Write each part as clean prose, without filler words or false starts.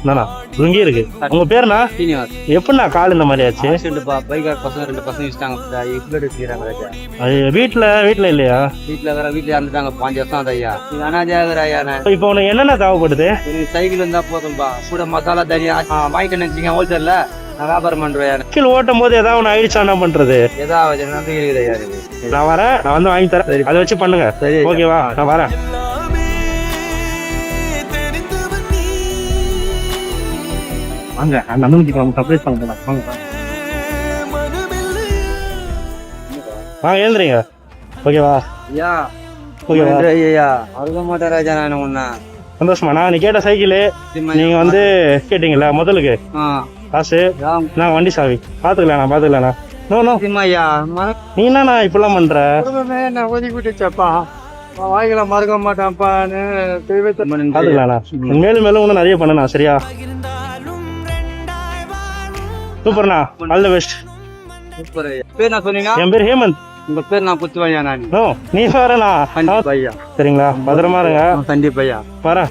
என்னண்ணா லுங்கி இருக்கு. உங்க பேருண்ணா? சீனிவாஸ். எப்படிண்ணா கால் இந்த மாதிரி ஆச்சு? பைக் பசங்க 2 பசங்க வச்சுட்டாங்க. வீட்டுல இல்லையா? வீட்டுல இறந்துட்டாங்க. 5 வருஷம் அது ஐயா. இது அனாதையாகிற ஐயா. இப்போ உனக்கு என்னென்ன தேவைப்படுது? சைக்கிள் இருந்தா போதும்பா. கூட மசாலா தனியா வாங்கிட்டு நினைச்சீங்க ஹோல்சேல்ல. நான் வியாபாரம் பண்றேன். சைக்கிள் ஓட்டும் போது ஏதாவது ஒன்று ஆயிடுச்சா என்ன பண்றது? ஏதாவது இருக்குது ஐயா. நான் வரேன், நான் வந்து வாங்கி தரேன். அதை வச்சு பண்ணுங்க. சரி ஓகேவா? நான் வரேன். வாங்க, அந்த அண்ணனுக்கு சர்ப்ரைஸ் பண்ணலாம். வாங்க எழுந்துறீங்க. ஓகேவா? ஐயா ஓகேவா? ஐயா அருக மாட்டேன் ராஜா. நான் ஒண்ணா சந்தோஷமாண்ணா. நீ கேட்ட சைக்கிள் நீங்க வந்து கேட்டீங்களா முதலுக்கு காசு? நான் வண்டி சாவி பாத்துக்கலாம். நான் பாத்துக்கலாண்ணா. ஐயா நீ என்னண்ணா இப்பெல்லாம் பண்ற? நான் ஒதுக்கி விட்டுச்சப்பா. வாய்களை மறக்க மாட்டான்ப்பான்னு பாத்துக்கலாண்ணா. மேலும் மேலும் இன்னும் நிறைய பண்ணண்ணா. சரியா? சூப்பர்ண்ணா. All the best. சூப்பர் ஐயா. பேர் நான் சொன்னீங்க? என் பேர் ஹேமந்த். உங்க பேர் நான் புத்துவையா? நான் நீ வரண்ணா. ஐயா சரிங்களா? பத்திரமா இருங்க. கண்டிப்பா ஐயா.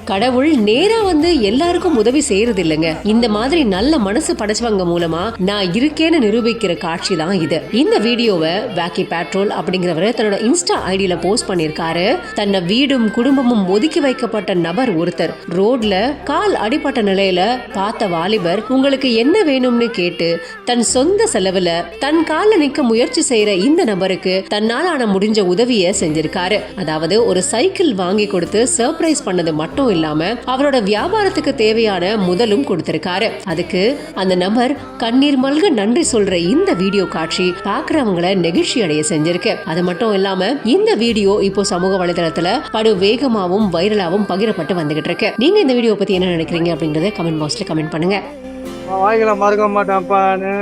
கடவுள் நேரா வந்து எல்லாருக்கும் உதவி செய்யறது இல்லைங்க. இந்த மாதிரி நல்ல மனசு படைச்சவங்க மூலமா நான் இருக்கேன்னு நிரூபிக்கிற காட்சி தான் இது. இந்த வீடியோவை வாக்கி பேட்ரோல் அப்படிங்கிறவரு தன்னோட இன்ஸ்டா ஐடியில போஸ்ட் பண்ணிருக்காரு. தன்னை வீடும் குடும்பமும் ஒதுக்கி வைக்கப்பட்ட நபர் ஒருத்தர் ரோட்ல கால் அடிபட்ட நிலையில பார்த்த வாலிபர் உங்களுக்கு என்ன வேணும்னு கேட்டு தன் சொந்த செலவுல தன் கால நிக்க முயற்சி செய்யற இந்த நபருக்கு தன்னால முடிஞ்ச உதவிய செஞ்சிருக்காரு. அதாவது ஒரு சைக்கிள் வாங்கி கொடுத்து சர்ப்ரைஸ் பண்ணது மட்டும் இல்லாம அவரோட வியாபாரத்துக்கு தேவையான முதலும் கொடுத்திருக்காரு. அதுக்கு அந்த நபர் கண்ணீர் மல்க நன்றி சொல்ற இந்த வீடியோ காட்சி பாக்குறவங்களை நெகிழ்ச்சி அடைய செஞ்சிருக்கு. அது மட்டும் இல்லாம இந்த வீடியோ இப்போ சமூக வலைதளத்துல படு வேகமாவும் வைரலாவும் பகிரப்பட்டு வந்துகிட்டு இருக்கு. நீங்க இந்த வீடியோ பத்தி என்ன நினைக்கிறீங்க அப்படின்றத கமெண்ட் பாக்ஸ்ல கமெண்ட் பண்ணுங்க. வாய்களை மறக்க மாட்டான்ப்பான்னு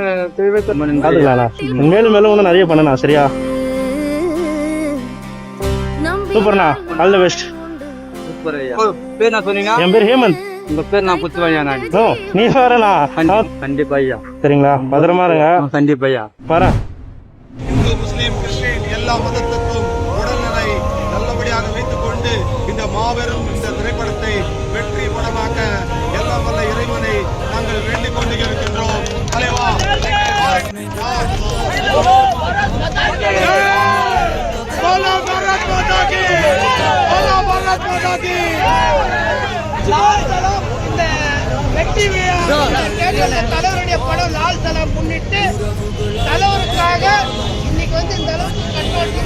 மேலும் மேலும் இன்னும் நிறைய பண்ணண்ணா. சரியா? சூப்பர்ண்ணா. All the best. சூப்பர் ஐயா. பேர் நான் சொன்னீங்க? என் பேர் ஹேமந்த். உங்க பேர் நான் புத்துவையா? நான் நீ வரண்ணா. கண்டிப்பா ஐயா. சரிங்களா? பத்திரமா இருங்க. கண்டிப்பா ஐயா. வரேன். இந்து முஸ்லீம் கிறிஸ்டின் எல்லா மதத்துக்கும் உடல்நிலை நல்லபடியாக வைத்துக் கொண்டு இந்த மாபெரும் இந்த திரைப்படத்தை வெற்றி படமாக்க எல்லாம் வல்ல இறைவனை நாங்கள் வேண்டிக் கொண்டு இருக்கின்றோம். தலைவா தலைவருடைய படம் லால் சலாம் முன்னிட்டு தலைவருக்காக இன்னைக்கு வந்து இந்த அளவுக்கு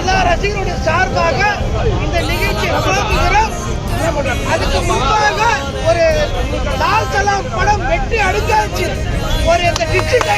எல்லா ரசிகர்களுடைய சார்பாக இந்த நிகழ்ச்சி அதுக்கு முன்பாக ஒரு லால் சலாம் படம் வெற்றி அடைஞ்சாச்சு. ஒரு இந்த டிஸ்ட்ரிக்ட்